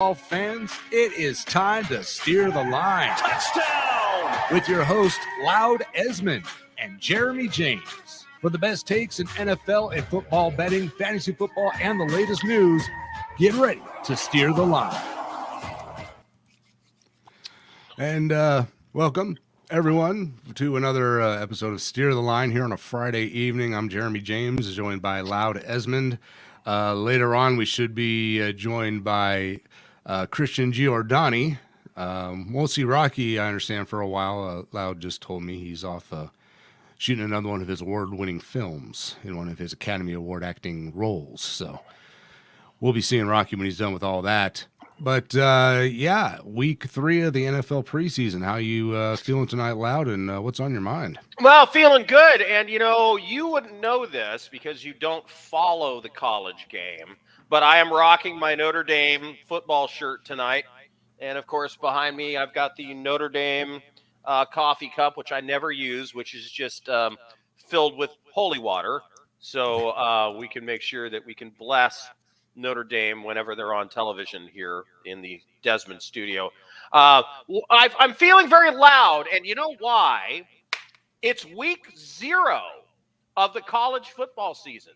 All fans, it is time to steer the line. Touchdown! With your host, Loud Esmond and Jeremy James. For the best takes in NFL and football betting, fantasy football, and the latest news, get ready to steer the line. And welcome, everyone, to another episode of Steer the Line here on a Friday evening. I'm Jeremy James, joined by Loud Esmond. Later on, we should be joined by Christian Giordani. Won't see Rocky, I understand, for a while. Loud just told me he's off shooting another one of his award-winning films in one of his Academy Award acting roles. So we'll be seeing Rocky when he's done with all that. But, yeah, week 3 of the NFL preseason. How you feeling tonight, Loud, and what's on your mind? Well, feeling good. And, you wouldn't know this because you don't follow the college game. But I am rocking my Notre Dame football shirt tonight. And, of course, behind me, I've got the Notre Dame coffee cup, which I never use, which is just filled with holy water. So we can make sure that we can bless Notre Dame whenever they're on television here in the Desmond studio. I'm feeling very loud, and you know why? It's week 0 of the college football season.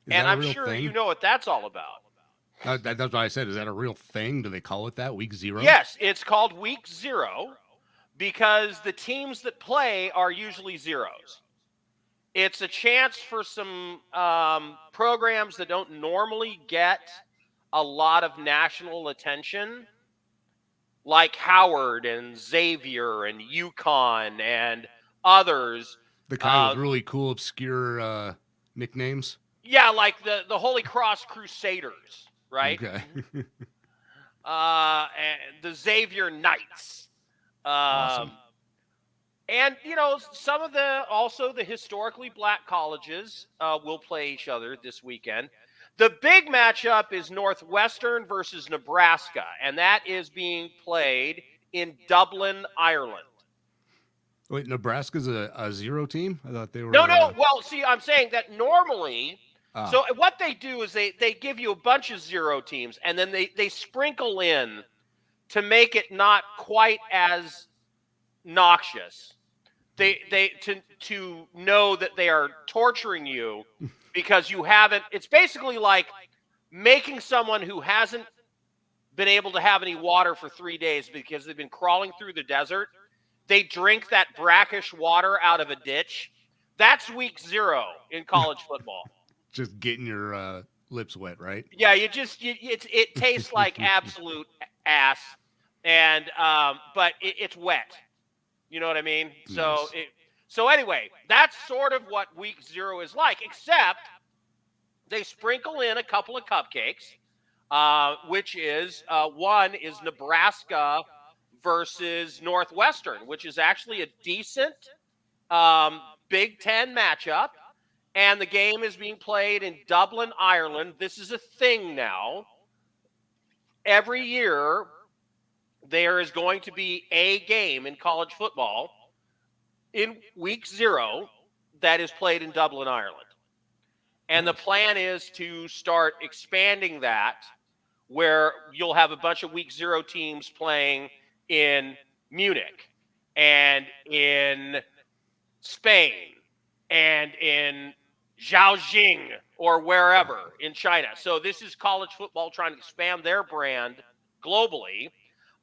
And I'm sure you know what that's all about. That's what I said. Is that a real thing? Do they call it that, week 0? Yes, it's called week 0 because the teams that play are usually zeros. It's a chance for some programs that don't normally get a lot of national attention, like Howard and Xavier and UConn and others. The kind with really cool, obscure nicknames? Yeah, like the Holy Cross Crusaders, right? Okay. And the Xavier Knights. Awesome. And, some of the historically black colleges will play each other this weekend. The big matchup is Northwestern versus Nebraska, and that is being played in Dublin, Ireland. Wait, Nebraska's a 0 team? I thought they were. No. Well, see, I'm saying that normally. So what they do is they give you a bunch of 0 teams, and then they sprinkle in to make it not quite as noxious. They to know that they are torturing you because you haven't. It's basically like making someone who hasn't been able to have any water for 3 days because they've been crawling through the desert. They drink that brackish water out of a ditch. That's week 0 in college football. Just getting your lips wet, right? Yeah, it tastes like absolute ass, and but it's wet. You know what I mean? Nice. So anyway, that's sort of what week 0 is like, except they sprinkle in a couple of cupcakes, which is one is Nebraska versus Northwestern, which is actually a decent Big Ten matchup. And the game is being played in Dublin, Ireland. This is a thing now. Every year, there is going to be a game in college football in week 0 that is played in Dublin, Ireland. And the plan is to start expanding that where you'll have a bunch of week 0 teams playing in Munich and in Spain and in Zhaoxing or wherever in China. So this is college football trying to expand their brand globally.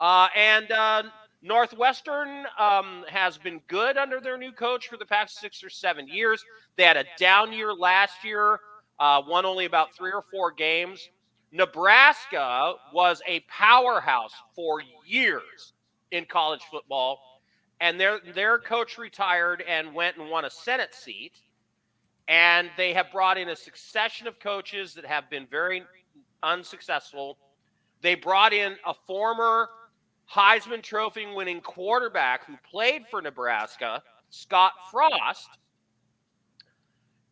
And Northwestern has been good under their new coach for the past 6 or 7 years. They had a down year last year, won only about 3 or 4 games. Nebraska was a powerhouse for years in college football, and their coach retired and went and won a Senate seat. And they have brought in a succession of coaches that have been very unsuccessful. They brought in a former Heisman Trophy winning quarterback who played for Nebraska, Scott Frost.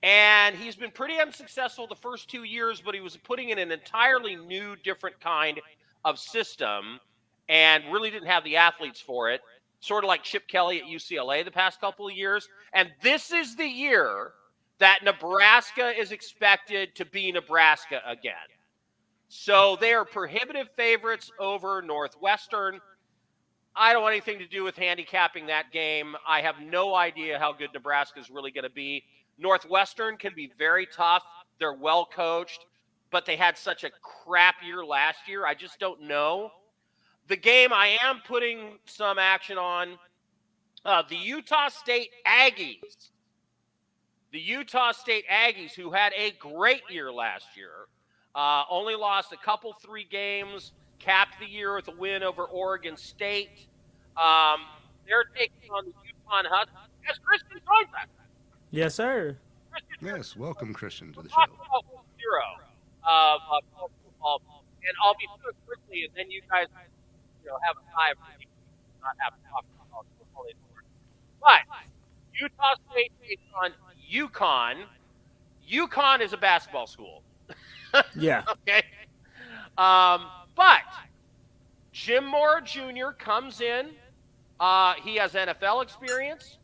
And he's been pretty unsuccessful the first 2 years, but he was putting in an entirely new, different kind of system and really didn't have the athletes for it, sort of like Chip Kelly at UCLA the past couple of years. And this is the year that Nebraska is expected to be Nebraska again. So they are prohibitive favorites over Northwestern. I don't want anything to do with handicapping that game. I have no idea how good Nebraska is really going to be. Northwestern can be very tough. They're well coached, but they had such a crap year last year. I just don't know. The game I am putting some action on, the Utah State Aggies. The Utah State Aggies, who had a great year last year, only lost a couple, 3 games, capped the year with a win over Oregon State. They're taking on the Yukon Huskies. Yes, Christian joins us. Yes, sir. Christian, Yes, welcome, Christian, to we're the show. talking about week 0 of college football, and I'll be through quickly, and then you guys, have a time not have to talk about college football anymore. But Utah State takes on UConn. UConn is a basketball school. Yeah. Okay. But Jim Mora Jr. comes in. He has NFL experience.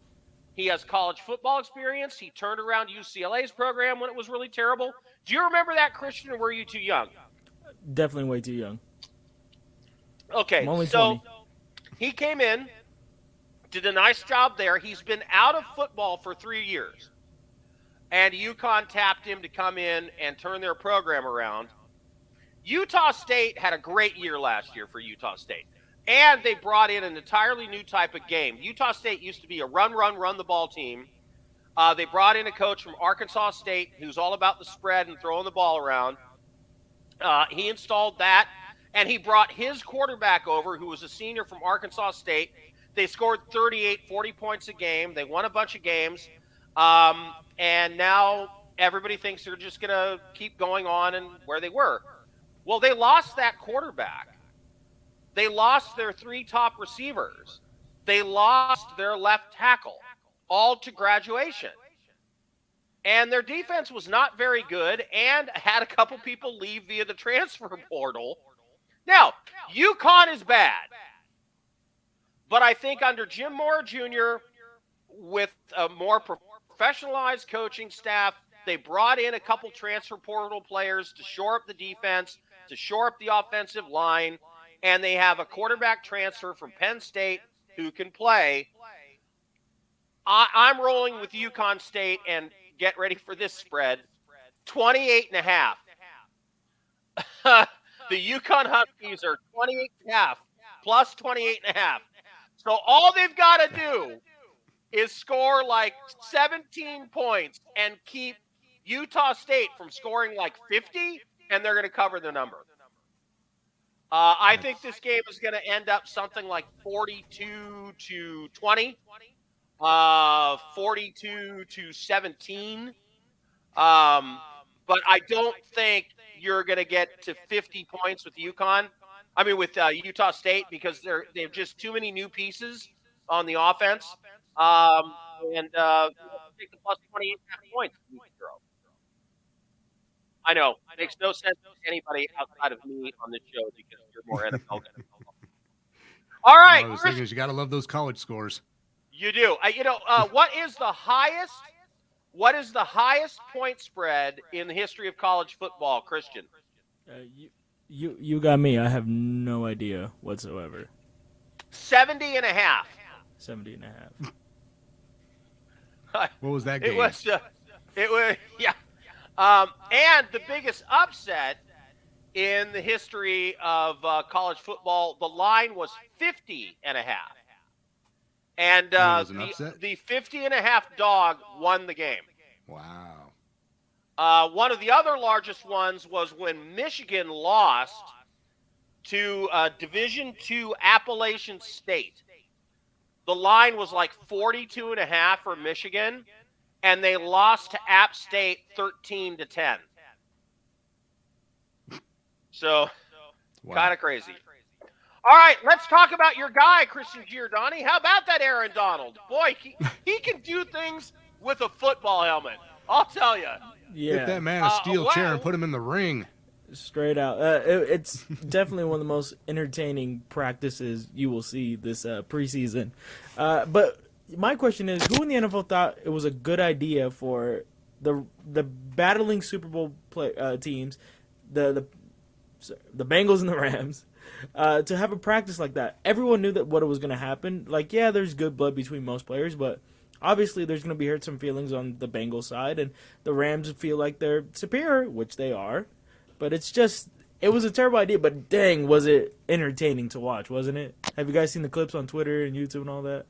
He has college football experience. He turned around UCLA's program when it was really terrible. Do you remember that, Christian, or were you too young? Definitely way too young. Okay, I'm only so 20. he came in, did a nice job there. He's been out of football for 3 years. And UConn tapped him to come in and turn their program around. Utah State had a great year last year for Utah State. And they brought in an entirely new type of game. Utah State used to be a run the ball team. They brought in a coach from Arkansas State who's all about the spread and throwing the ball around. He installed that, and he brought his quarterback over, who was a senior from Arkansas State. They scored 38, 40 points a game. They won a bunch of games. And now everybody thinks they're just going to keep going on and where they were. Well, they lost that quarterback. They lost their 3 top receivers. They lost their left tackle, all to graduation. And their defense was not very good and had a couple people leave via the transfer portal. Now, UConn is bad. But I think under Jim Mora Jr., with a more professionalized coaching staff, they brought in a couple transfer portal players to shore up the defense, to shore up the offensive line, and they have a quarterback transfer from Penn State who can play. I'm rolling with UConn State, and get ready for this spread, 28.5. The UConn Huskies are 28.5 plus 28.5. So all they've got to do is score like 17 points and keep Utah State from scoring like 50, and they're going to cover the number. I think this game is going to end up something like 42-20, 42-17. But I don't think you're going to get to 50 points with UConn. I mean, with Utah State, because they have just too many new pieces on the offense. And take the plus 28 points. I know. It makes no sense to anybody outside of me on this show because you're more NFL than NFL. All right. One of those things is you got to love those college scores. You do. What is the highest? What is the highest point spread in the history of college football, Christian? You got me. I have no idea whatsoever. 70.5. 70.5. What was that game? It was yeah. And the biggest upset in the history of college football, the line was 50.5. And the 50.5 dog won the game. Wow. One of the other largest ones was when Michigan lost to Division II Appalachian State. The line was like 42.5 for Michigan, and they lost to App State 13-10. So, kind of crazy. All right, let's talk about your guy, Christian Giordani. How about that Aaron Donald? Boy, he can do things with a football helmet. I'll tell you. Yeah. Get that man a steel chair and put him in the ring. Straight out. It's definitely one of the most entertaining practices you will see this preseason. But my question is, who in the NFL thought it was a good idea for the battling Super Bowl teams, the the Bengals and the Rams, to have a practice like that. Everyone knew that what was going to happen. Like, yeah, there's good blood between most players, but obviously there's going to be hurt some feelings on the Bengals side, and the Rams feel like they're superior, which they are. But it's just, it was a terrible idea, but dang, was it entertaining to watch, wasn't it? Have you guys seen the clips on Twitter and YouTube and all that?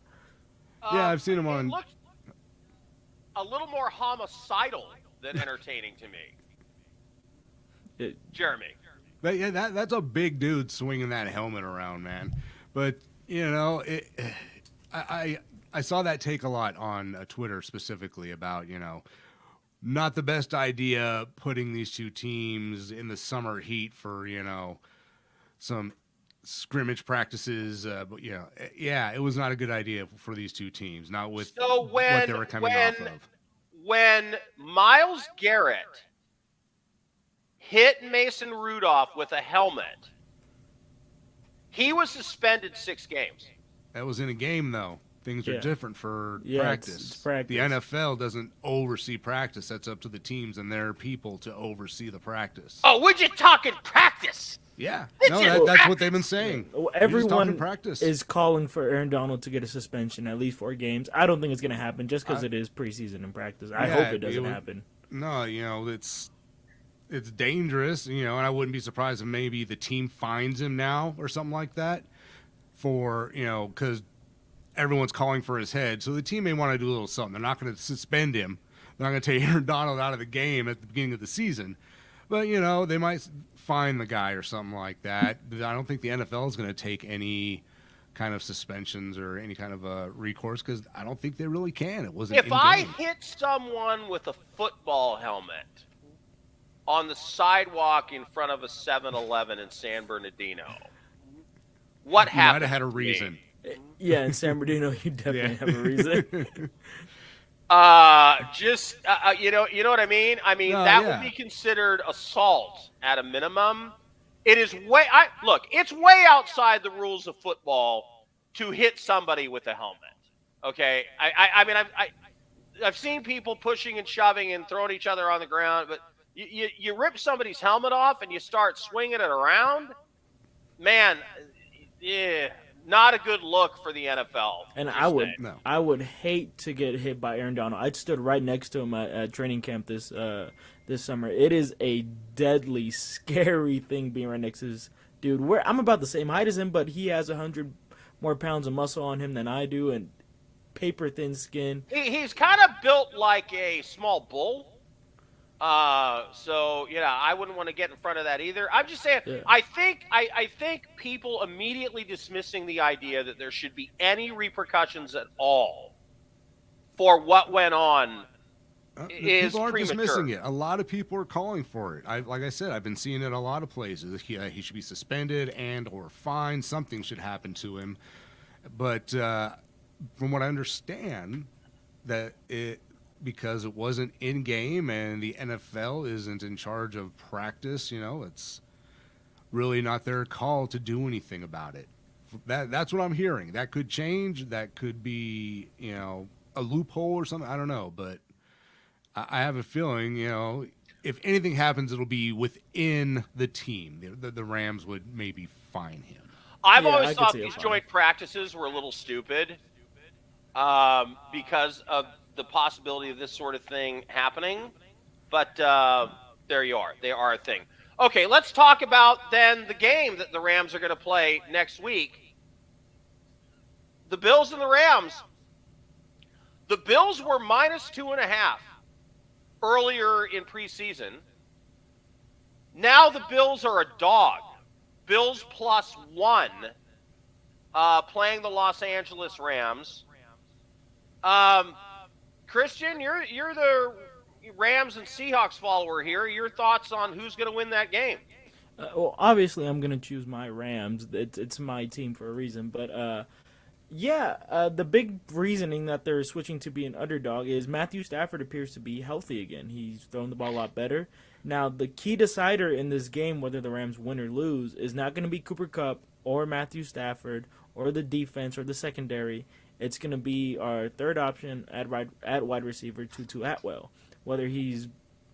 Yeah, I've seen them on. It looked a little more homicidal than entertaining to me. Jeremy. But yeah, that's a big dude swinging that helmet around, man. But I saw that take a lot on Twitter specifically about not the best idea putting these two teams in the summer heat for some scrimmage practices. But yeah, it was not a good idea for these two teams. Not with what they were coming off of. When Myles Garrett hit Mason Rudolph with a helmet, he was suspended 6 games. That was in a game, though. Things are different for practice. It's practice. The NFL doesn't oversee practice. That's up to the teams and their people to oversee the practice. Oh, we're just talking practice. Yeah. No, that's what they've been saying. Everyone is calling for Aaron Donald to get a suspension, at least 4 games. I don't think it's going to happen just because it is preseason and practice. I hope it doesn't happen. No, it's dangerous, and I wouldn't be surprised if maybe the team fines him now or something like that for, because everyone's calling for his head. So the team may want to do a little something. They're not going to suspend him. They're not going to take Aaron Donald out of the game at the beginning of the season. But, they might fine the guy or something like that. I don't think the NFL is going to take any kind of suspensions or any kind of recourse because I don't think they really can. It wasn't If I hit someone with a football helmet on the sidewalk in front of a 7-Eleven in San Bernardino, what happened? You might have had a reason. Yeah, in San Bernardino, you definitely have a reason. You know what I mean? I mean, would be considered assault at a minimum. It is it's way outside the rules of football to hit somebody with a helmet. Okay? I mean, I've seen people pushing and shoving and throwing each other on the ground, but you rip somebody's helmet off and you start swinging it around, man, not a good look for the NFL. And I would hate to get hit by Aaron Donald. I stood right next to him at training camp this summer. It is a deadly, scary thing being right next to this dude. I'm about the same height as him, but he has 100 more pounds of muscle on him than I do, and paper thin skin. He's kind of built like a small bull. So I wouldn't want to get in front of that either. I'm just saying, I think people immediately dismissing the idea that there should be any repercussions at all for what went on is people aren't premature. Dismissing it. A lot of people are calling for it. Like I said, I've been seeing it a lot of places. He should be suspended and or fined. Something should happen to him. But from what I understand, because it wasn't in game and the NFL isn't in charge of practice, it's really not their call to do anything about it. That's what I'm hearing. That could change. That could be, a loophole or something. I don't know, but I have a feeling, if anything happens, it'll be within the team. The Rams would maybe fine him. I've always thought these joint practices were a little stupid because of the possibility of this sort of thing happening, but there you are. They are a thing. Okay, let's talk about then the game that the Rams are going to play next week. The Bills and the Rams. The Bills were -2.5 earlier in preseason. Now the Bills are a dog. Bills +1 playing the Los Angeles Rams. Christian, you're the Rams and Seahawks follower here. Your thoughts on who's going to win that game? Well, obviously, I'm going to choose my Rams. It's my team for a reason. But, the big reasoning that they're switching to be an underdog is Matthew Stafford appears to be healthy again. He's throwing the ball a lot better. Now, the key decider in this game, whether the Rams win or lose, is not going to be Cooper Kupp or Matthew Stafford or the defense or the secondary. It's going to be our third option at wide receiver, Tutu Atwell. Whether he's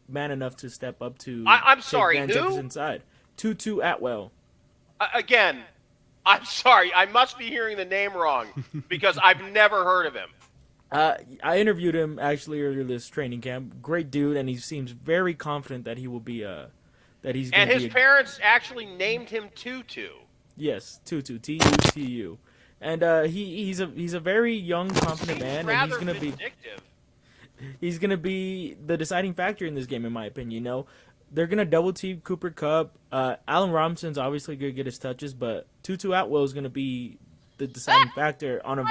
man enough to step up to I'm sorry, Van who? Jefferson's side. Tutu Atwell. Again, I'm sorry. I must be hearing the name wrong because I've never heard of him. I interviewed him actually earlier this training camp. Great dude, and he seems very confident that he will be that he's going And to be. his parents actually named him Tutu. Yes, Tutu, Tutu, and he's a very young, confident man, and he's gonna be the deciding factor in this game, in my opinion. You know, they're gonna double team Cooper Kupp. Allen Robinson's obviously gonna get his touches, but Tutu Atwell is gonna be the deciding factor on a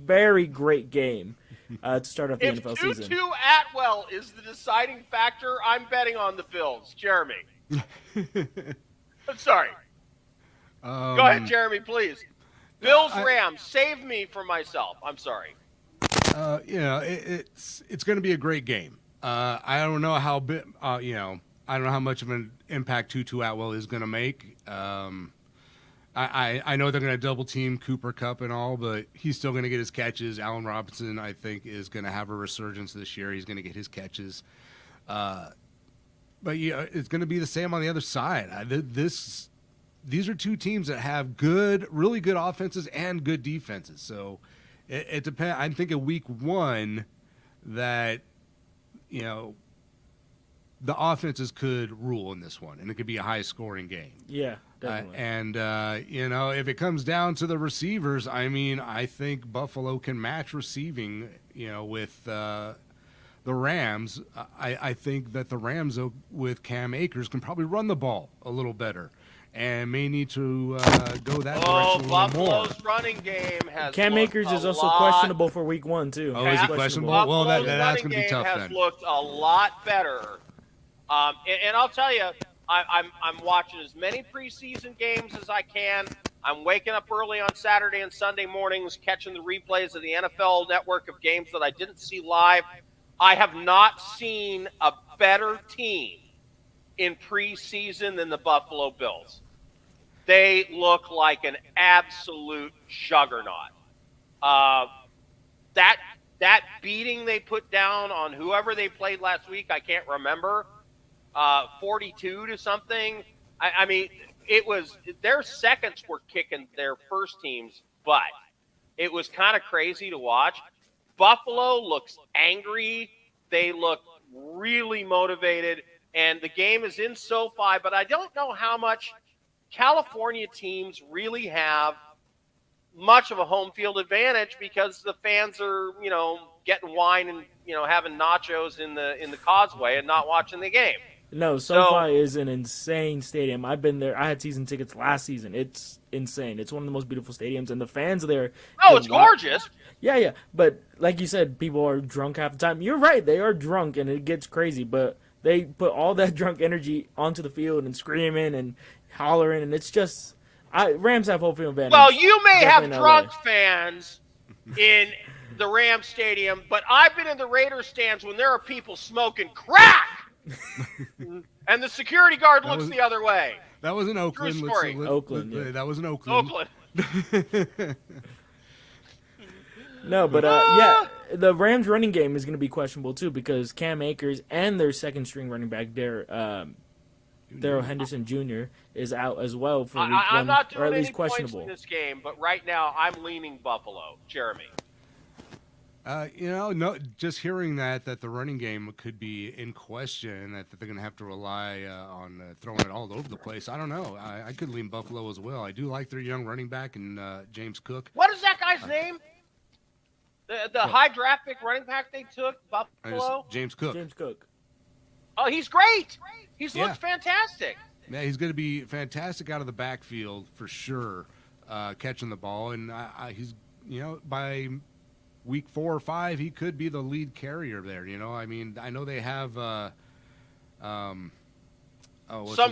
very great game to start off the NFL season. If Tutu Atwell is the deciding factor, I'm betting on the Bills. Jeremy. I'm sorry. Go ahead, Jeremy, please. Bills, Rams, save me from myself. I'm sorry. It's going to be a great game. I don't know how I don't know how much of an impact Tutu Atwell is going to make. I know they're going to double team Cooper Kupp and all, but he's still going to get his catches. Allen Robinson, I think, is going to have a resurgence this year. He's going to get his catches. But yeah, it's going to be the same on the other side. These are two teams that have really good offenses and good defenses. So it depends. I'm thinking week one that, the offenses could rule in this one, and it could be a high-scoring game. Yeah, definitely. If it comes down to the receivers, I think Buffalo can match receiving, with the Rams. I think that the Rams, with Cam Akers, can probably run the ball a little better and may need to go that direction a little more. Buffalo's running game has Cam Akers is also questionable for week one, too. Oh, is he questionable? Buffalo's Well, that's going to be tough has then. looked a lot better. And I'll tell you, I'm watching as many preseason games as I can. I'm waking up early on Saturday and Sunday mornings, catching the replays of the NFL network of games that I didn't see live. I have not seen a better team in preseason than the Buffalo Bills. They look like an absolute juggernaut. That beating they put down on whoever they played last week, I can't remember, 42 to something. I mean, it was their seconds were kicking their first team's butt. It was kind of crazy to watch. Buffalo looks angry. They look really motivated. And the game is in SoFi, but I don't know how much California teams really have much of a home field advantage because the fans are, getting wine and, having nachos in the causeway and not watching the game. No, SoFi is an insane stadium. I've been there. I had season tickets last season. It's insane. It's one of the most beautiful stadiums, and the fans there. Oh, it's gorgeous. Yeah. But like you said, people are drunk half the time. You're right. They are drunk, and it gets crazy. But they put all that drunk energy onto the field and screaming and hollering, and it's just Rams have home field advantage. Well, you may have drunk fans in the Rams stadium, but I've been in the Raiders stands when there are people smoking crack, and the security guard looks the other way. That was in Oakland. True story. Oakland. Yeah. That was in Oakland. No, but the Rams running game is going to be questionable too because Cam Akers and their second string running back Darrell Henderson Jr. is out as well for week one, I'm not doing or at least any points questionable in this game, but right now I'm leaning Buffalo. Jeremy. No, just hearing that the running game could be in question, that they're going to have to rely on throwing it all over the place. I don't know. I could lean Buffalo as well. I do like their young running back and James Cook. What is that guy's name? The high draft pick running back they took, Buffalo? James Cook. James Cook. Oh, he's great. He's looked fantastic. Yeah, he's going to be fantastic out of the backfield for sure, catching the ball. And he's, by week 4 or 5, he could be the lead carrier there. I know they have some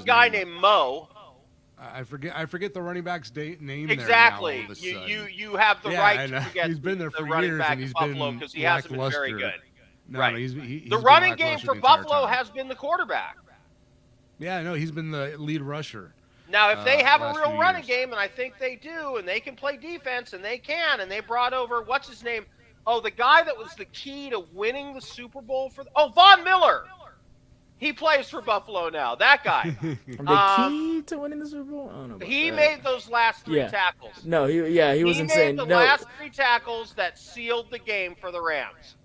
guy named Mo. I forget the running back's name. Exactly. There now, you have the right to forget. He's been there for running years, back and he's Buffalo been because he hasn't been very good. No, right. He's the running game for Buffalo has been the quarterback. Yeah, I know. He's been the lead rusher. Now, if they have a real running game, and I think they do, and they can play defense, and they can, and they brought over, what's his name? Oh, the guy that was the key to winning the Super Bowl Von Miller. He plays for Buffalo now. That guy. The key to winning the Super Bowl? I don't know about He that. made those last 3 Yeah. tackles. No, he was He insane. made the No, last 3 tackles that sealed the game for the Rams.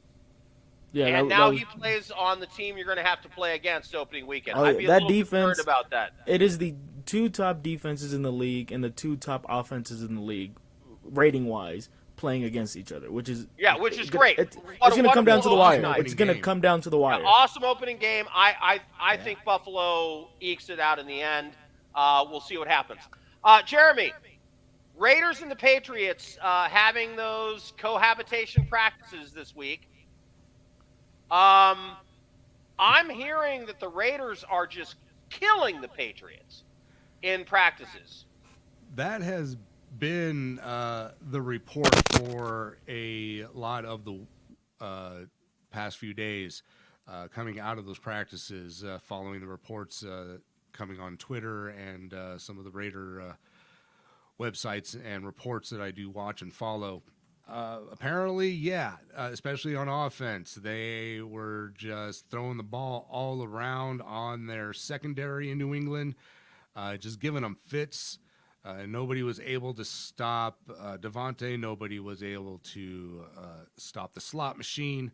yeah, And that now was, he plays on the team you're going to have to play against opening weekend. Oh, I'd be a that little defense- concerned about that. it is the 2 top defenses in the league and the 2 top offenses in the league, rating wise, playing against each other, which is Which is great. It's What a going to come down to the wonderful wire. opening It's going to game. come down to the wire. Awesome opening game. I think Buffalo ekes it out in the end. We'll see what happens. Jeremy, Raiders and the Patriots having those cohabitation practices this week. I'm hearing that the Raiders are just killing the Patriots in practices. That has been the report for a lot of the past few days coming out of those practices, following the reports coming on Twitter and some of the Raider websites and reports that I do watch and follow. Apparently, yeah, especially on offense, they were just throwing the ball all around on their secondary in New England, just giving them fits. Nobody was able to stop Devontae. Nobody was able to stop the slot machine.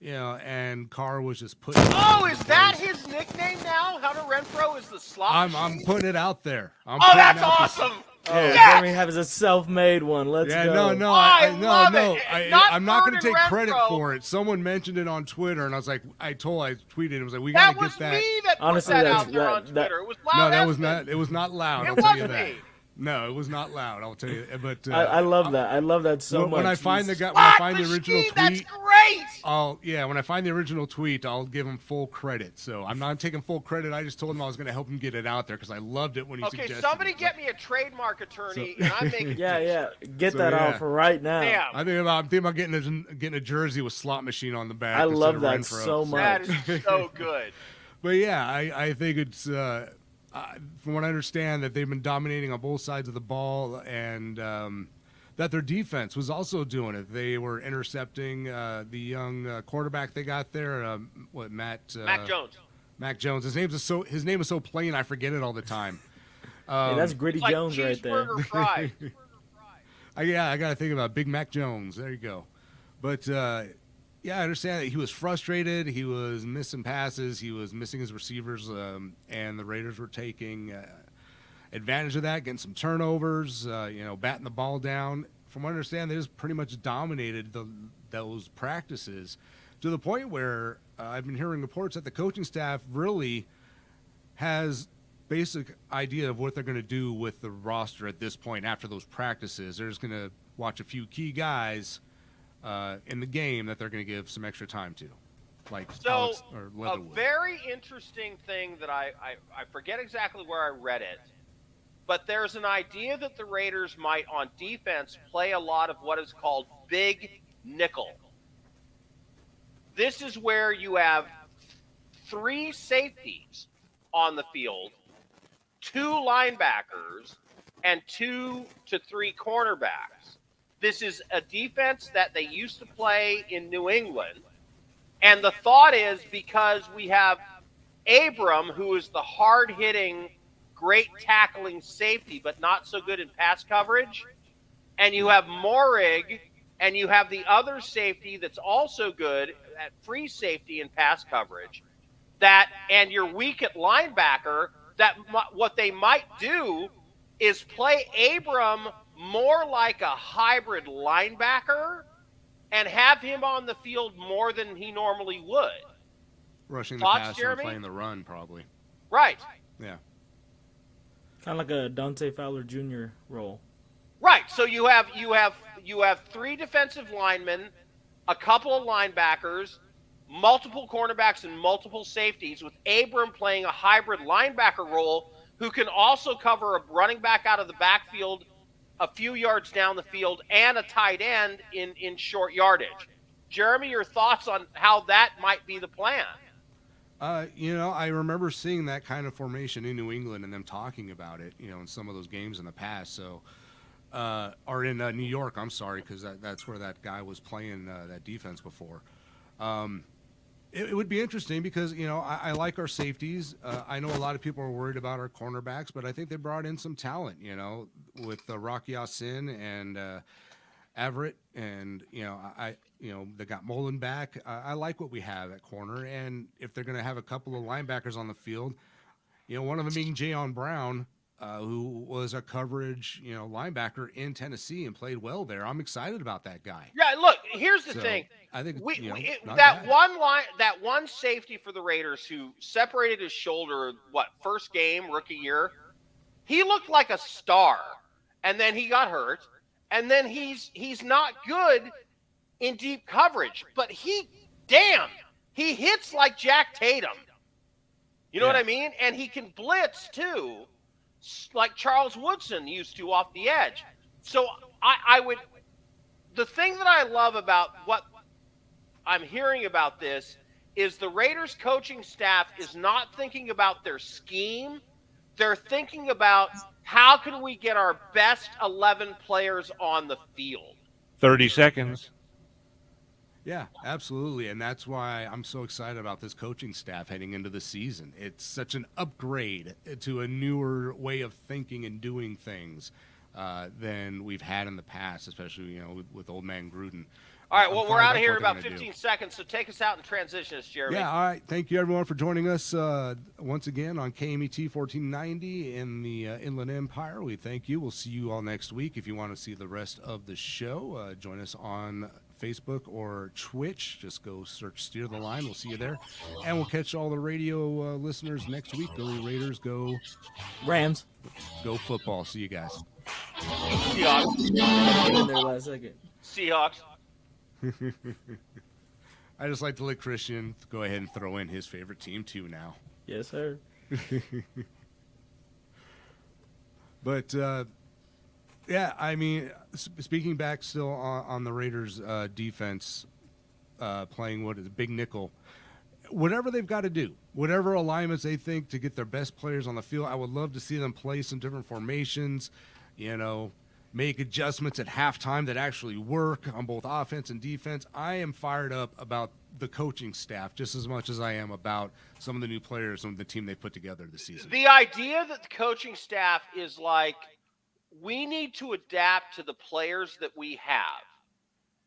And Carr was just putting. Oh, is that his nickname now? Hunter Renfro is the slot machine? I'm putting it out there. That's awesome. Oh, Yes! Jeremy has a self-made one. Let's Yeah, go. no, I love it. I'm not going to take Vernon credit Renfro. for it. Someone mentioned it on Twitter, and I was like, I tweeted, I was like, we That got to was get that. me that Honestly, put that that's- out there on that- Twitter. It was loud. No, that was Esmond. not. It was not loud. It I'll tell you wasn't that. me. No, it was not loud. I'll tell you. But I love that. I love that so much. when I find the Jesus. guy, when I Slot find the original machine, that's tweet, great. when I find the original tweet, I'll give him full credit. So I'm not taking full credit. I just told him I was going to help him get it out there because I loved it when he Okay, suggested. somebody it. get me a trademark attorney, So- and I'm making. Yeah. Get So, that yeah. off right now. Damn. I'm thinking about getting a jersey with slot machine on the back. I instead love of that Renfro. so much. That is so good. But yeah, I think it's from what I understand that they've been dominating on both sides of the ball, and that their defense was also doing it. They were intercepting the young quarterback they got there. Mac Jones. Mac Jones. His name is so plain I forget it all the time. Hey, that's Gritty It's like Jones right there. cheeseburger fries. I got to think about Big Mac Jones. There you go. But yeah, I understand that he was frustrated. He was missing passes. He was missing his receivers, and the Raiders were taking advantage of that, getting some turnovers, batting the ball down. From what I understand, they just pretty much dominated those practices to the point where I've been hearing reports that the coaching staff really has basic idea of what they're going to do with the roster at this point after those practices. They're just going to watch a few key guys in the game that they're going to give some extra time to, like So, Alex or a Leatherwood. very interesting thing that I forget exactly where I read it, but there's an idea that the Raiders might, on defense, play a lot of what is called big nickel. This is where you have 3 safeties on the field, 2 linebackers, and 2 to 3 cornerbacks. This is a defense that they used to play in New England. And the thought is because we have Abram, who is the hard-hitting, great tackling safety, but not so good in pass coverage, and you have Morig, and you have the other safety that's also good at free safety and pass coverage, and you're weak at linebacker, that what they might do is play Abram more like a hybrid linebacker and have him on the field more than he normally would. Rushing the Thoughts, passer Jeremy? and playing the run, probably. Right. Yeah. Kind of like a Dante Fowler Jr. role. Right. So you have 3 defensive linemen, a couple of linebackers, multiple cornerbacks, and multiple safeties, with Abram playing a hybrid linebacker role who can also cover a running back out of the backfield a few yards down the field and a tight end in short yardage. Jeremy, your thoughts on how that might be the plan? I remember seeing that kind of formation in New England and them talking about it, in some of those games in the past. So, or in New York, I'm sorry, because that's where that guy was playing that defense before. It would be interesting because I like our safeties. I know a lot of people are worried about our cornerbacks, but I think they brought in some talent. With Rocky Sin and Everett, and they got Mullen back. I like what we have at corner, and if they're going to have a couple of linebackers on the field, one of them being Jayon Brown, who was a coverage linebacker in Tennessee and played well there. I'm excited about that guy. Yeah, look, here's the thing. I think that one safety for the Raiders who separated his shoulder, first game, rookie year, he looked like a star, and then he got hurt, and then he's not good in deep coverage, but he hits like Jack Tatum. You know what I mean? And he can blitz too, like Charles Woodson used to off the edge. So I would. The thing that I love about what I'm hearing about this is the Raiders coaching staff is not thinking about their scheme. They're thinking about how can we get our best 11 players on the field. 30 seconds. Yeah, absolutely. And that's why I'm so excited about this coaching staff heading into the season. It's such an upgrade to a newer way of thinking and doing things than we've had in the past, especially, with old man Gruden. All right, well, we're out of here in about 15 seconds, so take us out and transition us, Jeremy. Yeah, all right. Thank you, everyone, for joining us once again on KMET 1490 in the Inland Empire. We thank you. We'll see you all next week. If you want to see the rest of the show, join us on Facebook or Twitch. Just go search Steer the Line. We'll see you there. And we'll catch all the radio listeners next week. Go Raiders, go Rams. Go football. See you guys. Seahawks. In there last second. Seahawks. I just like to let Christian go ahead and throw in his favorite team too now. Yes, sir. But yeah, I mean, speaking back still on the Raiders defense, playing what is a big nickel, whatever they've got to do, whatever alignments they think to get their best players on the field, I would love to see them play some different formations, make adjustments at halftime that actually work on both offense and defense. I am fired up about the coaching staff just as much as I am about some of the new players and the team they put together this season. The idea that the coaching staff is like, we need to adapt to the players that we have,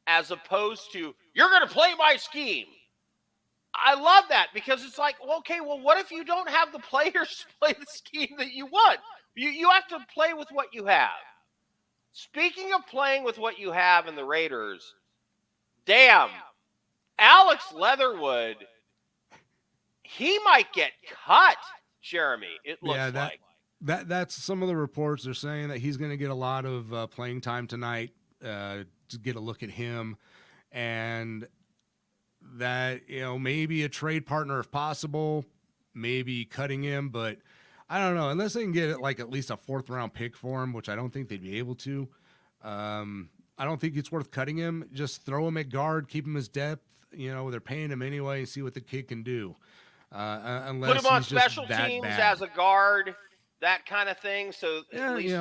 as opposed to, you're going to play my scheme. I love that because it's like, well, okay, well, what if you don't have the players to play the scheme that you want? You have to play with what you have. Speaking of playing with what you have in the Raiders, damn, Alex Leatherwood, he might get cut, Jeremy, it looks like. That's some of the reports. They're saying that he's going to get a lot of playing time tonight to get a look at him, and that, maybe a trade partner if possible, maybe cutting him, but I don't know, unless they can get like at least a 4th round pick for him, which I don't think they'd be able to. I don't think it's worth cutting him. Just throw him at guard, keep him as depth. They're paying him anyway, and see what the kid can do. Unless put him on he's just special that teams bad. as a guard, that kind of thing. So Yeah, at least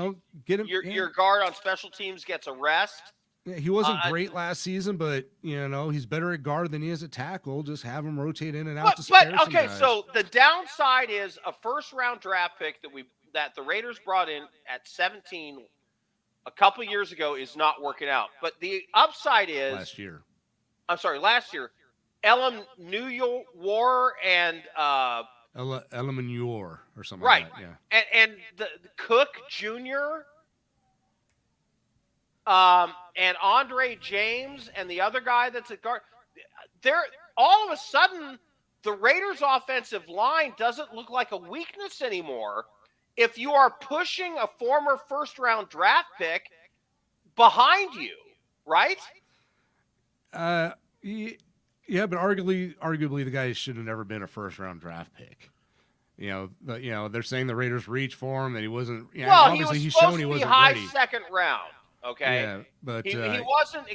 get him. your guard on special teams gets a rest. Yeah, he wasn't great last season, but he's better at guard than he is at tackle. Just have him rotate in and out. But okay, so the downside is a 1st round draft pick that the Raiders brought in at 17 a couple years ago is not working out. But the upside is last year, Elam New York War and Elemanure or something right. Like that, yeah. And the Cook Jr. And Andre James and the other guy that's at guard, they're all of a sudden the Raiders' offensive line doesn't look like a weakness anymore if you are pushing a former 1st round draft pick behind you, right? Yeah, but arguably the guy should have never been a 1st round draft pick. They're saying the Raiders reached for him, that he wasn't. Obviously he was shown supposed he to be wasn't high ready. 2nd round. Okay, yeah, but he wasn't.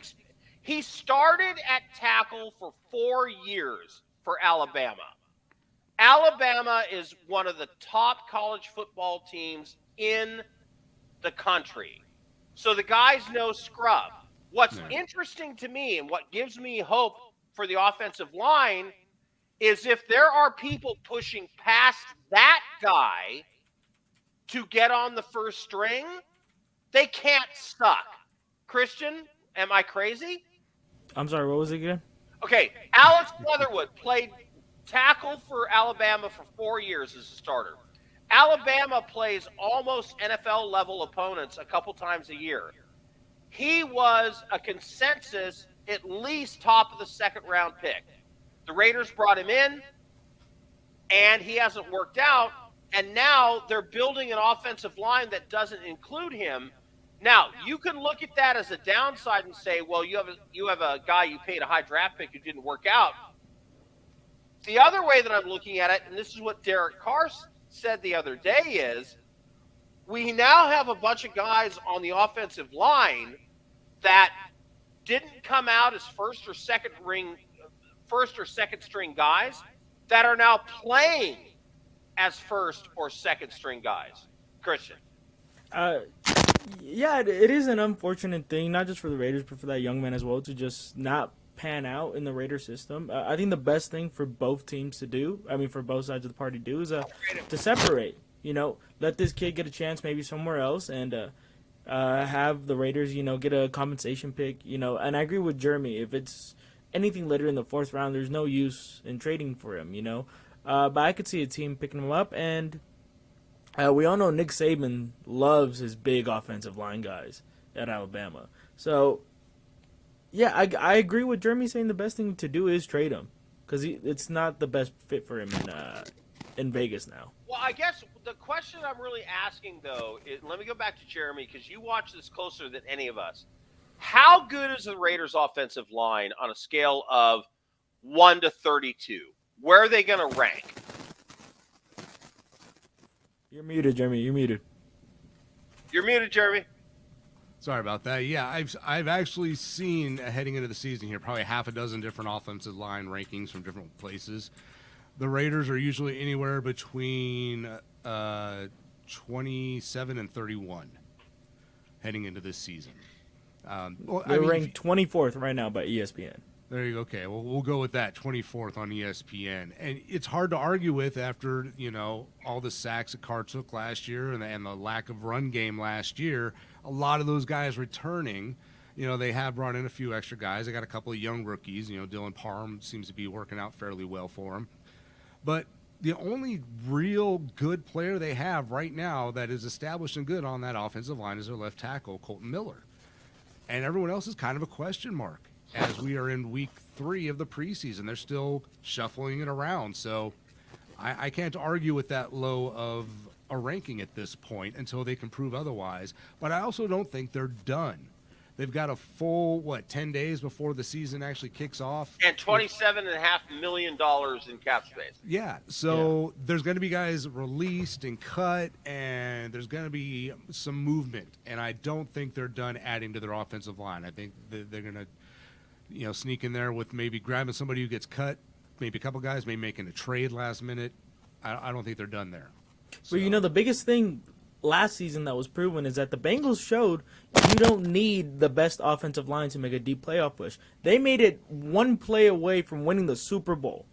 He started at tackle for 4 years for Alabama. Alabama is one of the top college football teams in the country, so the guy's no scrub. What's interesting to me and what gives me hope for the offensive line is if there are people pushing past that guy to get on the first string, they can't suck. Christian, am I crazy? I'm sorry, what was it again? Okay, Alex Leatherwood played tackle for Alabama for 4 years as a starter. Alabama plays almost NFL level opponents a couple times a year. He was a consensus, at least top of the second round pick. The Raiders brought him in, and he hasn't worked out. And now they're building an offensive line that doesn't include him. Now, you can look at that as a downside and say, well, you have a guy you paid a high draft pick who didn't work out. The other way that I'm looking at it, and this is what Derek Carr said the other day, is we now have a bunch of guys on the offensive line that didn't come out as first or second string guys that are now playing as first or second string guys. Christian. Yeah, it is an unfortunate thing, not just for the Raiders, but for that young man as well, to just not pan out in the Raider system. I think the best thing for both teams to do, I mean, for both sides of the party to do, is to separate. Let this kid get a chance maybe somewhere else, and have the Raiders, get a compensation pick. And I agree with Jeremy. If it's anything later in the fourth round, there's no use in trading for him. But I could see a team picking him up, and we all know Nick Saban loves his big offensive line guys at Alabama. So, yeah, I agree with Jeremy saying the best thing to do is trade him, because it's not the best fit for him in Vegas now. Well, I guess the question I'm really asking, though, is, let me go back to Jeremy, because you watch this closer than any of us. How good is the Raiders' offensive line on a scale of 1 to 32? Where are they going to rank? You're muted, Jeremy. You're muted. You're muted, Jeremy. Sorry about that. Yeah, I've actually seen heading into the season here probably half a dozen different offensive line rankings from different places. The Raiders are usually anywhere between 27 and 31 heading into this season. They're ranked 24th right now by ESPN. There you go. Okay, well, we'll go with that, 24th on ESPN. And it's hard to argue with after, all the sacks that Carr took last year and the lack of run game last year. A lot of those guys returning, they have brought in a few extra guys. They got a couple of young rookies. Dylan Parham seems to be working out fairly well for them. But the only real good player they have right now that is established and good on that offensive line is their left tackle, Colton Miller. And everyone else is kind of a question mark as we are in week 3 of the preseason. They're still shuffling it around. So I can't argue with that low of a ranking at this point until they can prove otherwise. But I also don't think they're done. They've got a full, 10 days before the season actually kicks off. And $27.5 million in cap space. Yeah, so there's going to be guys released and cut, and there's going to be some movement. And I don't think they're done adding to their offensive line. I think they're going to, sneak in there with maybe grabbing somebody who gets cut, maybe a couple guys, maybe making a trade last minute. I don't think they're done there. So. Well, the biggest thing last season that was proven is that the Bengals showed you don't need the best offensive line to make a deep playoff push. They made it one play away from winning the Super Bowl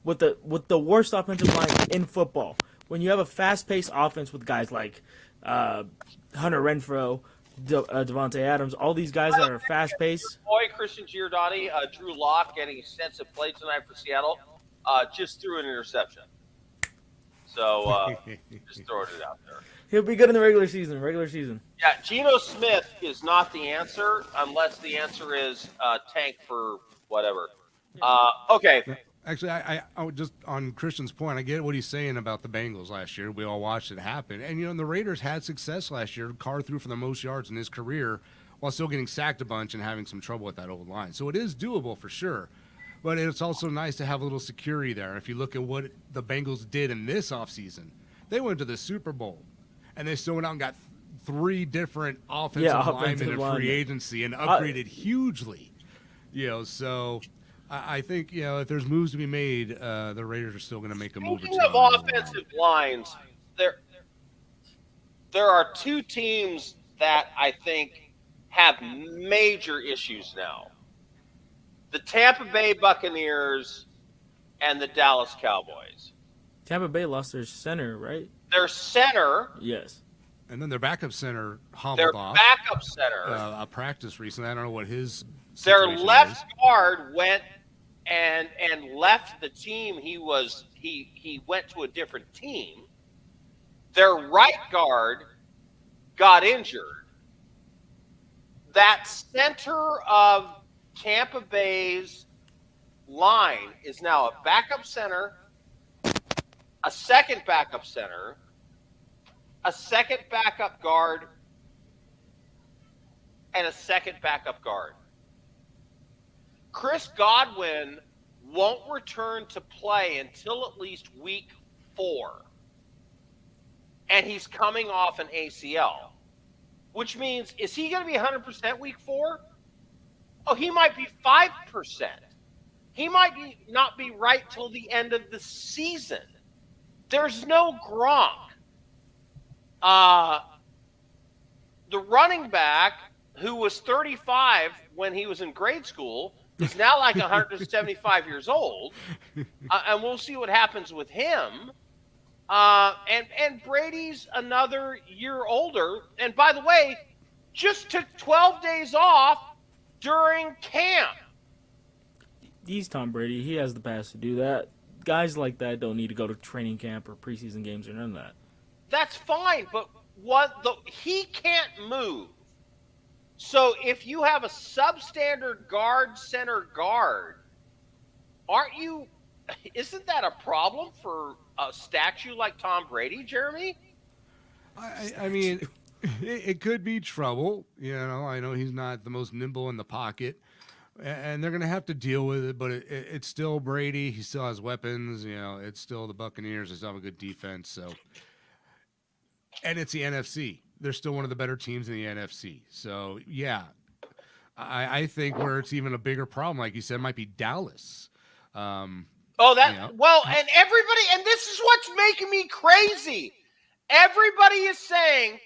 with the worst offensive line in football. When you have a fast-paced offense with guys like Hunter Renfrow, Devontae Adams, all these guys that are fast-paced. Boy, Christian Giordani, Drew Lock getting extensive play tonight for Seattle, just threw an interception. So just throwing it out there. He'll be good in the regular season. Yeah, Geno Smith is not the answer unless the answer is tank for whatever. Okay. Actually, I just on Christian's point, I get what he's saying about the Bengals last year. We all watched it happen. And, the Raiders had success last year. Carr threw for the most yards in his career while still getting sacked a bunch and having some trouble with that old line. So it is doable for sure. But it's also nice to have a little security there. If you look at what the Bengals did in this offseason, they went to the Super Bowl. And they still went out and got 3 different offensive linemen in free agency and upgraded hugely. So I think, if there's moves to be made, the Raiders are still going to make a move. Speaking of offensive lines, there are 2 teams that I think have major issues now. The Tampa Bay Buccaneers and the Dallas Cowboys. Tampa Bay lost their center, right? Their center, Yes. And then their backup center hobbled their off backup center, a practice recently. I don't know what his their situation left is. guard went and left the team. He went to a different team. Their right guard got injured. That center of Tampa Bay's line is now a backup center, a second backup center, a second backup guard, and a second backup guard. Chris Godwin won't return to play until at least week 4. And he's coming off an ACL, which means, is he going to be 100% week 4? Oh, he might be 5%. He might not be right till the end of the season. There's no Gronk. The running back, who was 35 when he was in grade school, is now like 175 years old. And we'll see what happens with him. And Brady's another year older. And by the way, just took 12 days off during camp. He's Tom Brady. He has the pass to do that. Guys like that don't need to go to training camp or preseason games or none of that. That's fine, but he can't move. So if you have a substandard center guard, isn't that a problem for a statue like Tom Brady, Jeremy? I mean, it could be trouble. I know he's not the most nimble in the pocket, and they're going to have to deal with it, but it's still Brady. He still has weapons. It's still the Buccaneers. They still have a good defense. So, and it's the NFC. They're still one of the better teams in the NFC. So, yeah, I think where it's even a bigger problem, like you said, might be Dallas. And everybody, and this is what's making me crazy. Everybody is saying,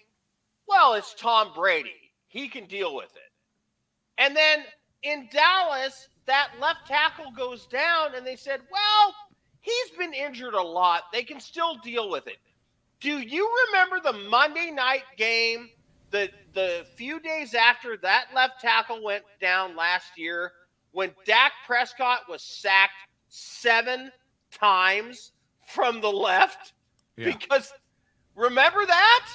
well, it's Tom Brady. He can deal with it. And then in Dallas, that left tackle goes down, and they said, well, he's been injured a lot. They can still deal with it. Do you remember the Monday night game, the few days after that left tackle went down last year, when Dak Prescott was sacked 7 times from the left? Yeah. Because remember that?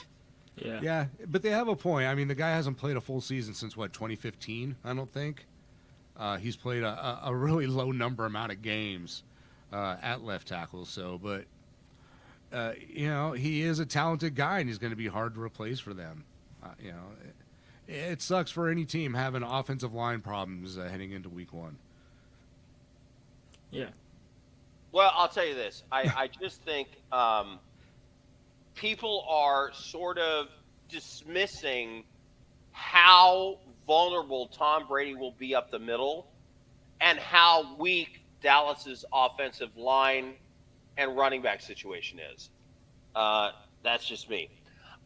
Yeah, but they have a point. I mean, the guy hasn't played a full season since, 2015, I don't think. He's played a really low amount of games at left tackle. So, but, he is a talented guy, and he's going to be hard to replace for them. It sucks for any team having offensive line problems heading into week 1. Yeah. Well, I'll tell you this. I just think people are sort of dismissing how vulnerable Tom Brady will be up the middle and how weak Dallas's offensive line and running back situation is. That's just me.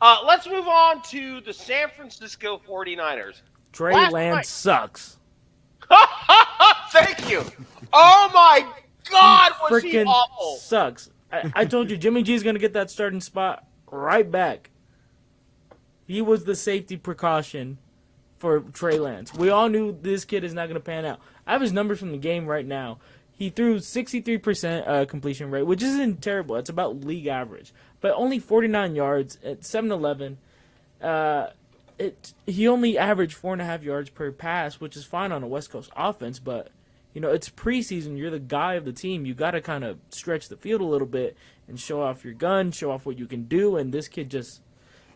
Let's move on to the San Francisco 49ers. Trey Lance sucks. Thank you. Oh, my God, was he Freaking awful. sucks. I told you, Jimmy G's going to get that starting spot right back. He was the safety precaution for Trey Lance. We all knew this kid is not going to pan out. I have his numbers from the game right now. He threw 63% completion rate, which isn't terrible. It's about league average. But only 49 yards at 7-11. He only averaged 4.5 yards per pass, which is fine on a West Coast offense. But, it's preseason. You're the guy of the team. You got to kind of stretch the field a little bit and show off your gun, show off what you can do. And this kid just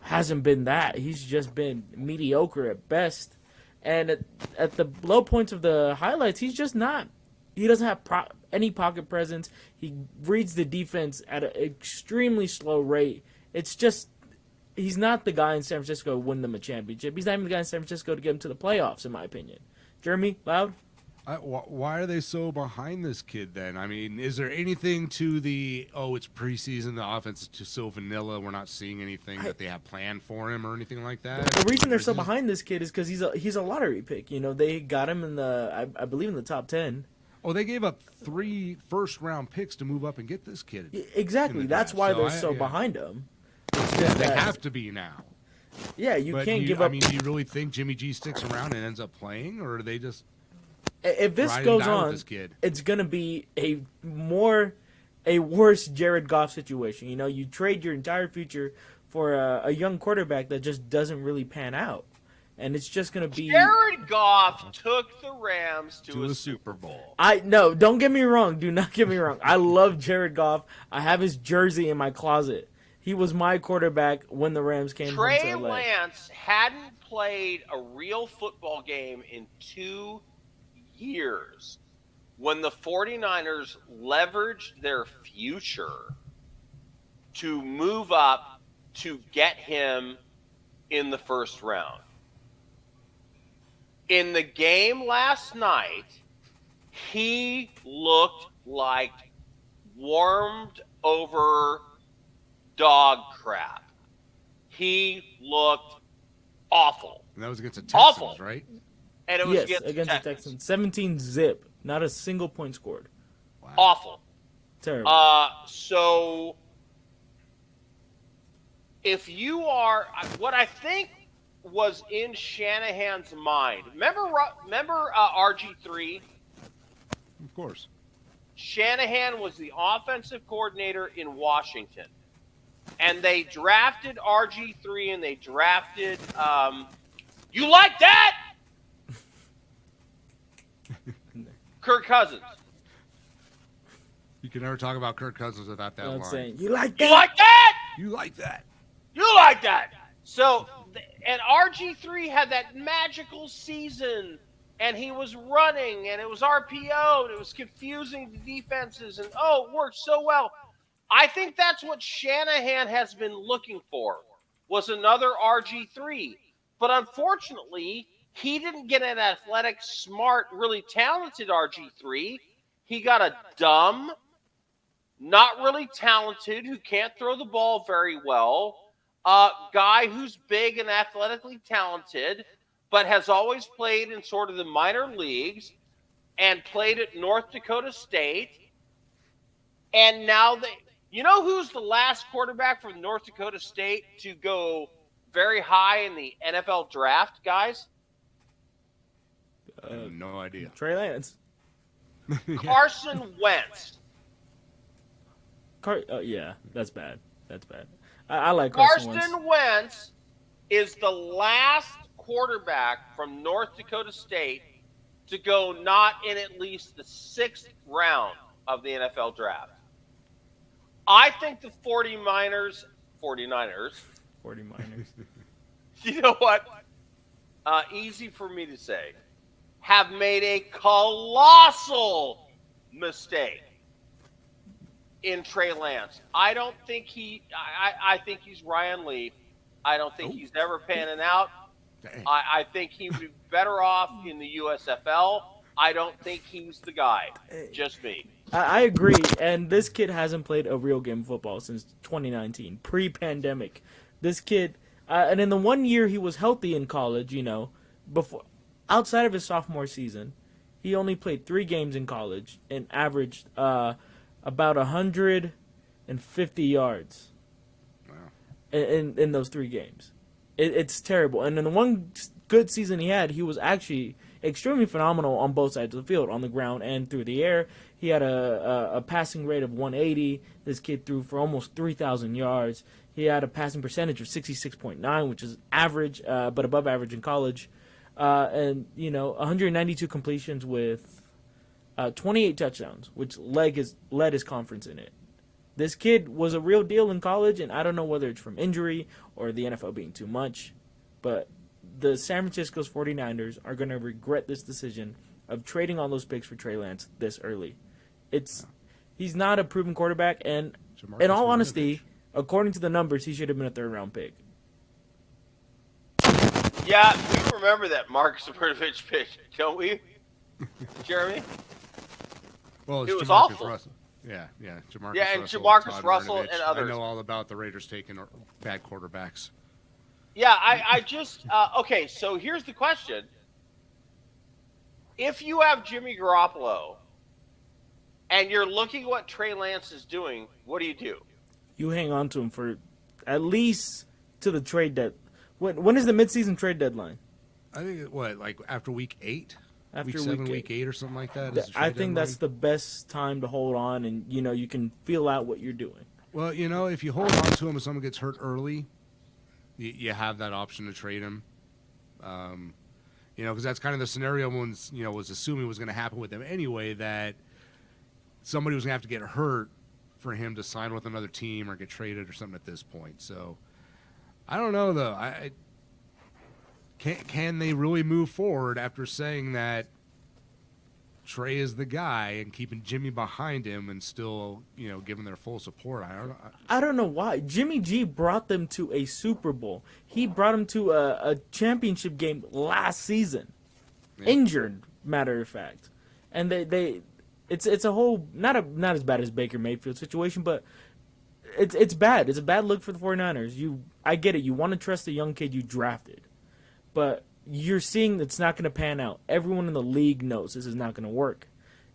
hasn't been that. He's just been mediocre at best. And at the low points of the highlights, he's just not. He doesn't have any pocket presence. He reads the defense at an extremely slow rate. It's just, he's not the guy in San Francisco to win them a championship. He's not even the guy in San Francisco to get him to the playoffs, in my opinion. Jeremy, Loud? Why are they so behind this kid then? I mean, is there anything to it's preseason, the offense is just so vanilla, we're not seeing anything that they have planned for him or anything like that? The reason they're so behind this kid is because he's a lottery pick. They got him in I believe in the top 10. Oh, they gave up 3 first-round picks to move up and get this kid. Exactly. That's why they're so yeah. behind him. Yeah, they have to be now. Yeah, you can't give up. I mean, do you really think Jimmy G sticks around and ends up playing, or do they just? If this goes on, this kid? It's gonna be a worse Jared Goff situation. You know, you trade your entire future for a young quarterback that just doesn't really pan out, and it's just gonna be. Jared Goff took the Rams to a Super Bowl. No, don't get me wrong. Do not get me wrong. I love Jared Goff. I have his jersey in my closet. He was my quarterback when the Rams came home to Trey LA. Lance hadn't played a real football game in 2 years when the 49ers leveraged their future to move up to get him in the first round. In the game last night, he looked like warmed over dog crap. He looked awful. And that was against the Texans, right? And it was against the Texans. Texans. 17 zip. Not a single point scored. Wow. Awful. Terrible. So if you are, what I think was in Shanahan's mind, remember RG3? Of course. Shanahan was the offensive coordinator in Washington. And they drafted RG3 and they drafted, you like that? Kirk Cousins. You can never talk about Kirk Cousins without that line. Saying, you like that? You like that? You like that? You like that? So, and RG3 had that magical season, and he was running, and it was RPO, and it was confusing the defenses, and it worked so well. I think that's what Shanahan has been looking for, was another RG3. But unfortunately, he didn't get an athletic, smart, really talented RG3. He got a dumb, not really talented, who can't throw the ball very well, guy who's big and athletically talented, but has always played in sort of the minor leagues and played at North Dakota State. And now you know who's the last quarterback from North Dakota State to go very high in the NFL draft, guys? I have no idea. Trey Lance. Carson Wentz. Yeah, that's bad. That's bad. I like Carson Wentz. Carson Wentz is the last quarterback from North Dakota State to go not in at least the 6th round of the NFL draft. I think the 49ers, you know what? Easy for me to say, have made a colossal mistake in Trey Lance. I don't think I think he's Ryan Leaf. I don't think he's ever panning out. I think he would be better off in the USFL. I don't think he's the guy. Just me. I agree, and this kid hasn't played a real game of football since 2019, pre-pandemic. This kid, and in the 1 year he was healthy in college, outside of his sophomore season, he only played 3 games in college and averaged about 150 yards in those 3 games. It's terrible. And in the one good season he had, he was actually extremely phenomenal on both sides of the field, on the ground and through the air. He had a passing rate of 180. This kid threw for almost 3,000 yards. He had a passing percentage of 66.9, which is average, but above average in college. And 192 completions with 28 touchdowns, which led his conference in it. This kid was a real deal in college, and I don't know whether it's from injury or the NFL being too much, but the San Francisco 49ers are going to regret this decision of trading all those picks for Trey Lance this early. He's not a proven quarterback, and in all honesty, according to the numbers, he should have been a 3rd-round pick. Yeah, we remember that Marcus Bertovich pitch, don't we, Jeremy? Well, it was Jamarcus awful. Russell. Yeah, Jamarcus yeah, and Russell, Jamarcus Todd Russell Reinovich. and others. I know all about the Raiders taking bad quarterbacks. Yeah, I just okay. So here's the question: if you have Jimmy Garoppolo and you're looking at what Trey Lance is doing, what do? You hang on to him for at least to the trade dead. When is the midseason trade deadline? I think like after week 8, After week 7, week 8, or something like that. Is the I trade think that's deadline. the best time to hold on, and you can feel out what you're doing. Well, if you hold on to him and someone gets hurt early, you have that option to trade him. Because that's kind of the scenario one was assuming was going to happen with him anyway, that somebody was going to have to get hurt for him to sign with another team or get traded or something at this point. So I don't know though. I can they really move forward after saying that Trey is the guy and keeping Jimmy behind him and still giving their full support? I don't know why. Jimmy G brought them to a Super Bowl. He brought them to a championship game last season. Yeah. Injured, matter of fact. And it's a whole not as bad as Baker Mayfield situation, but it's bad. It's a bad look for the 49ers. I get it. You want to trust the young kid you drafted. But you're seeing it's not going to pan out. Everyone in the league knows this is not going to work.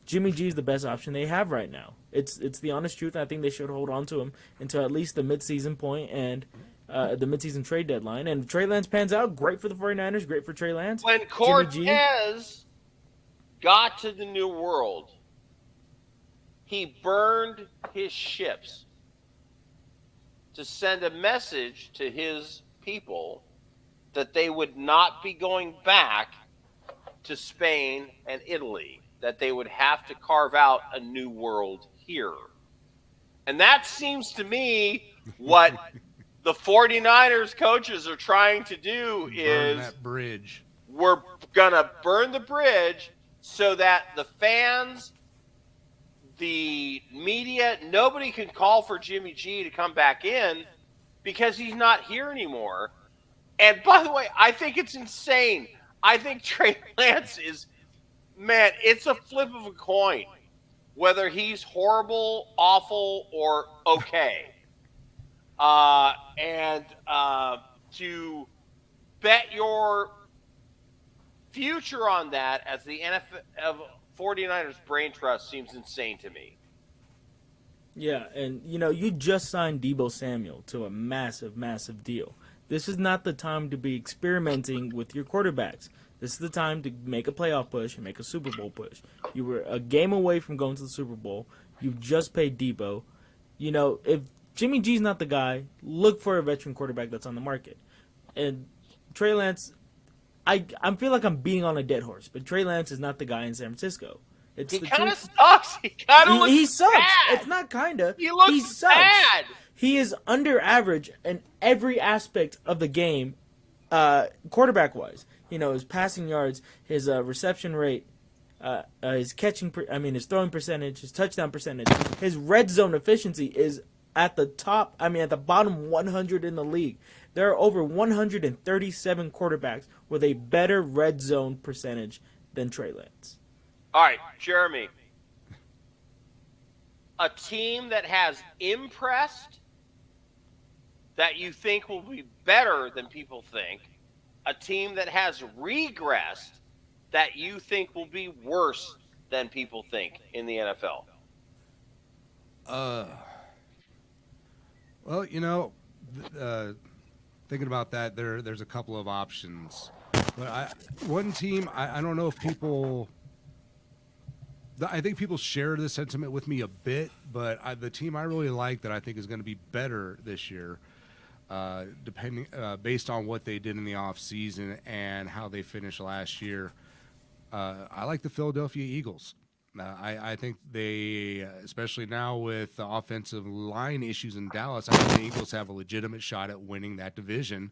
Jimmy G is the best option they have right now. It's the honest truth. I think they should hold on to him until at least the midseason point and the midseason trade deadline. And if Trey Lance pans out, great for the 49ers, great for Trey Lance. When Cortez got to the New World, he burned his ships to send a message to his people that they would not be going back to Spain and Italy, that they would have to carve out a new world here. And that seems to me what the 49ers coaches are trying to do burn is that bridge. We're going to burn the bridge so that the fans, the media, nobody can call for Jimmy G to come back in because he's not here anymore. And by the way, I think it's insane. I think Trey Lance is, man, it's a flip of a coin whether he's horrible, awful, or okay. To bet your future on that as the NFL 49ers brain trust seems insane to me. Yeah, and you just signed Deebo Samuel to a massive, massive deal. This is not the time to be experimenting with your quarterbacks. This is the time to make a playoff push and make a Super Bowl push. You were a game away from going to the Super Bowl. You've just paid Deebo. If Jimmy G's not the guy, look for a veteran quarterback that's on the market. And Trey Lance, I feel like I'm beating on a dead horse, but Trey Lance is not the guy in San Francisco. He kind of sucks. He kind of looks he sucks. bad. It's not kind of. He looks he sucks. bad. He is under average in every aspect of the game, quarterback-wise. His passing yards, his reception rate, his his throwing percentage, his touchdown percentage, his red zone efficiency is at the top. At the bottom 100 in the league. There are over 137 quarterbacks with a better red zone percentage than Trey Lance. All right, Jeremy. A team that has impressed that you think will be better than people think. A team that has regressed that you think will be worse than people think in the NFL. Well, thinking about that, there's a couple of options. But one team, I don't know if people... I think people share this sentiment with me a bit, but the team I really like that I think is going to be better this year, based on what they did in the offseason and how they finished last year, I like the Philadelphia Eagles. I think they, especially now with the offensive line issues in Dallas, I think the Eagles have a legitimate shot at winning that division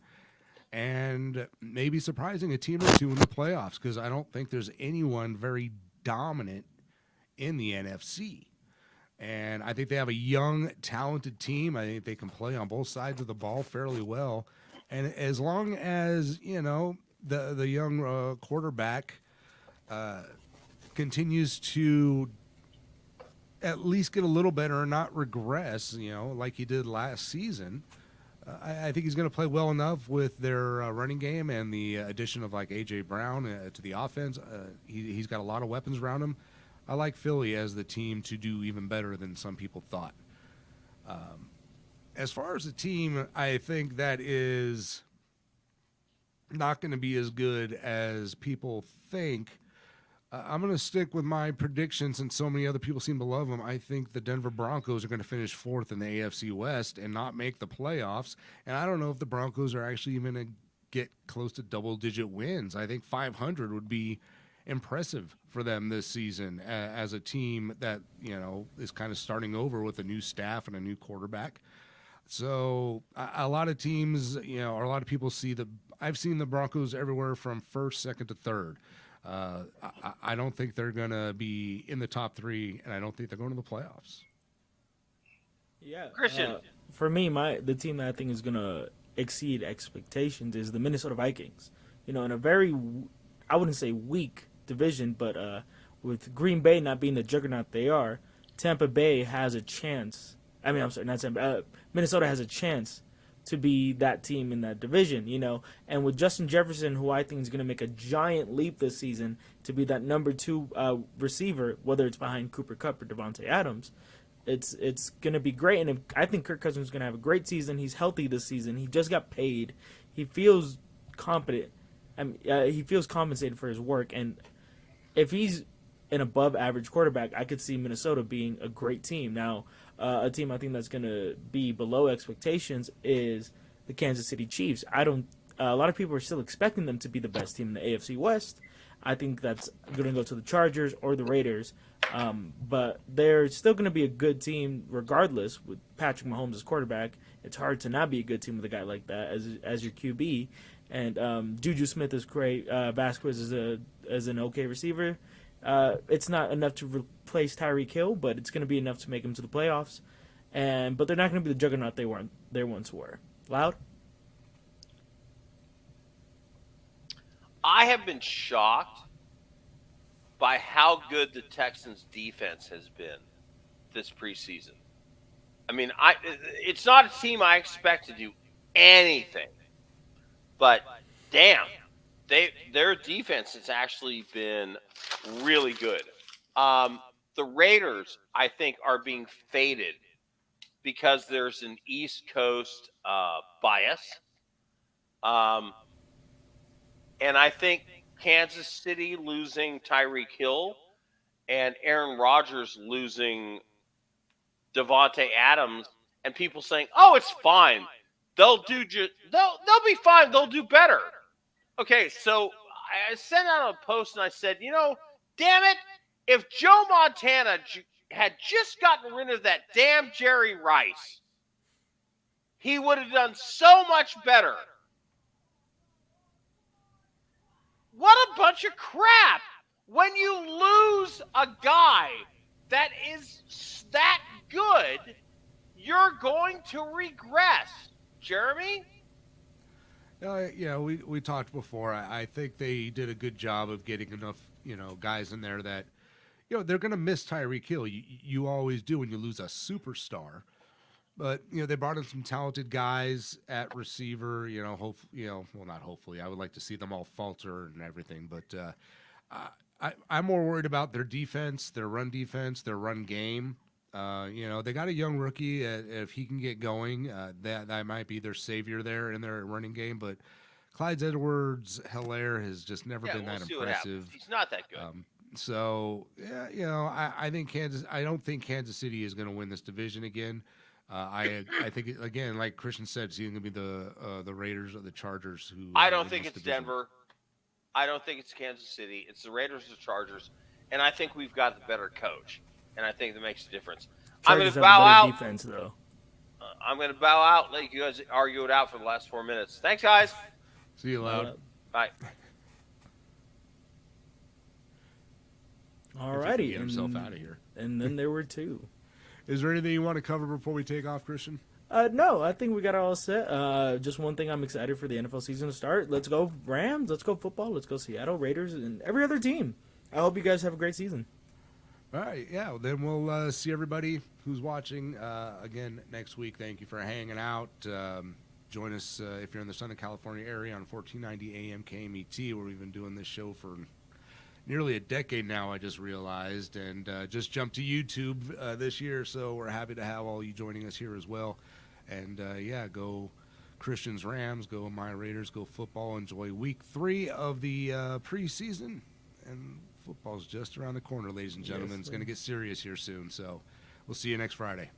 and maybe surprising a team or two in the playoffs, because I don't think there's anyone very dominant in the NFC. And I think they have a young, talented team. I think they can play on both sides of the ball fairly well. And as long as, the young quarterback continues to at least get a little better and not regress, like he did last season, I think he's going to play well enough with their running game and the addition of like A.J. Brown to the offense. He's got a lot of weapons around him. I like Philly as the team to do even better than some people thought. As far as the team, I think that is not going to be as good as people think. I'm going to stick with my prediction since so many other people seem to love them. I think the Denver Broncos are going to finish fourth in the AFC West and not make the playoffs. And I don't know if the Broncos are actually even going to get close to double-digit wins. I think 500 would be impressive for them this season as a team that, is kind of starting over with a new staff and a new quarterback. So a lot of teams, or a lot of people I've seen the Broncos everywhere from first, second to third. I don't think they're going to be in the top three, and I don't think they're going to the playoffs. Yeah, Christian. For me, the team that I think is going to exceed expectations is the Minnesota Vikings. In a very, I wouldn't say weak division, but with Green Bay not being the juggernaut they are, Tampa Bay has a chance. I mean, I'm sorry, not Tampa. Minnesota has a chance to be that team in that division, And with Justin Jefferson, who I think is going to make a giant leap this season to be that number 2 receiver, whether it's behind Cooper Kupp or Devontae Adams, it's going to be great. And I think Kirk Cousins is going to have a great season. He's healthy this season. He just got paid. He feels competent. He feels compensated for his work. And if he's an above-average quarterback, I could see Minnesota being a great team. Now, a team I think that's going to be below expectations is the Kansas City Chiefs. A lot of people are still expecting them to be the best team in the AFC West. I think that's going to go to the Chargers or the Raiders. But they're still going to be a good team regardless with Patrick Mahomes as quarterback. It's hard to not be a good team with a guy like that as your QB. And Juju Smith is great. Vasquez is an okay receiver. It's not enough to replace Tyreek Hill, but it's going to be enough to make him to the playoffs. But they're not going to be the juggernaut they once were. Loud? I have been shocked by how good the Texans' defense has been this preseason. I mean, it's not a team I expect to do anything, but damn, their defense has actually been really good. The Raiders, I think, are being faded because there's an East Coast bias. And I think Kansas City losing Tyreek Hill and Aaron Rodgers losing Devontae Adams, and people saying, "Oh, it's fine. They'll be fine. They'll do better." Okay, so I sent out a post and I said, damn it, if Joe Montana had just gotten rid of that damn Jerry Rice, he would have done so much better. What a bunch of crap. When you lose a guy that is that good, you're going to regress. Jeremy? Yeah, we talked before. I think they did a good job of getting enough, guys in there that, they're going to miss Tyreek Hill. You always do when you lose a superstar. But, they brought in some talented guys at receiver, not hopefully. I would like to see them all falter and everything. But I'm more worried about their defense, their run game. They got a young rookie. If he can get going, that might be their savior there in their running game. But Clyde Edwards-Helaire has just never been that impressive. He's not that good. I think I don't think Kansas City is going to win this division again. I think again, like Christian said, it's either going to be the Raiders or the Chargers. I don't think it's division. Denver. I don't think it's Kansas City. It's the Raiders or the Chargers, and I think we've got the better coach. And I think that makes a difference. Chargers I'm going to bow out. Defense, though. I'm going to bow out. Let you guys argue it out for the last 4 minutes. Thanks, guys. See you, Loud. Bye. Alrighty. Get himself out of here. And then there were 2. Is there anything you want to cover before we take off, Christian? No, I think we got it all set. Just one thing I'm excited for the NFL season to start. Let's go Rams. Let's go football. Let's go Seattle Raiders and every other team. I hope you guys have a great season. All right, yeah. Well, then we'll see everybody who's watching again next week. Thank you for hanging out. Join us if you're in the Southern California area on 1490 AM KMET, where we've been doing this show for nearly a decade now, I just realized, and just jumped to YouTube this year. So we're happy to have all you joining us here as well. And yeah, go Christians Rams, go my Raiders, go football. Enjoy week 3 of the preseason. And football's just around the corner, ladies and gentlemen. Yes, It's going to get serious here soon. So we'll see you next Friday.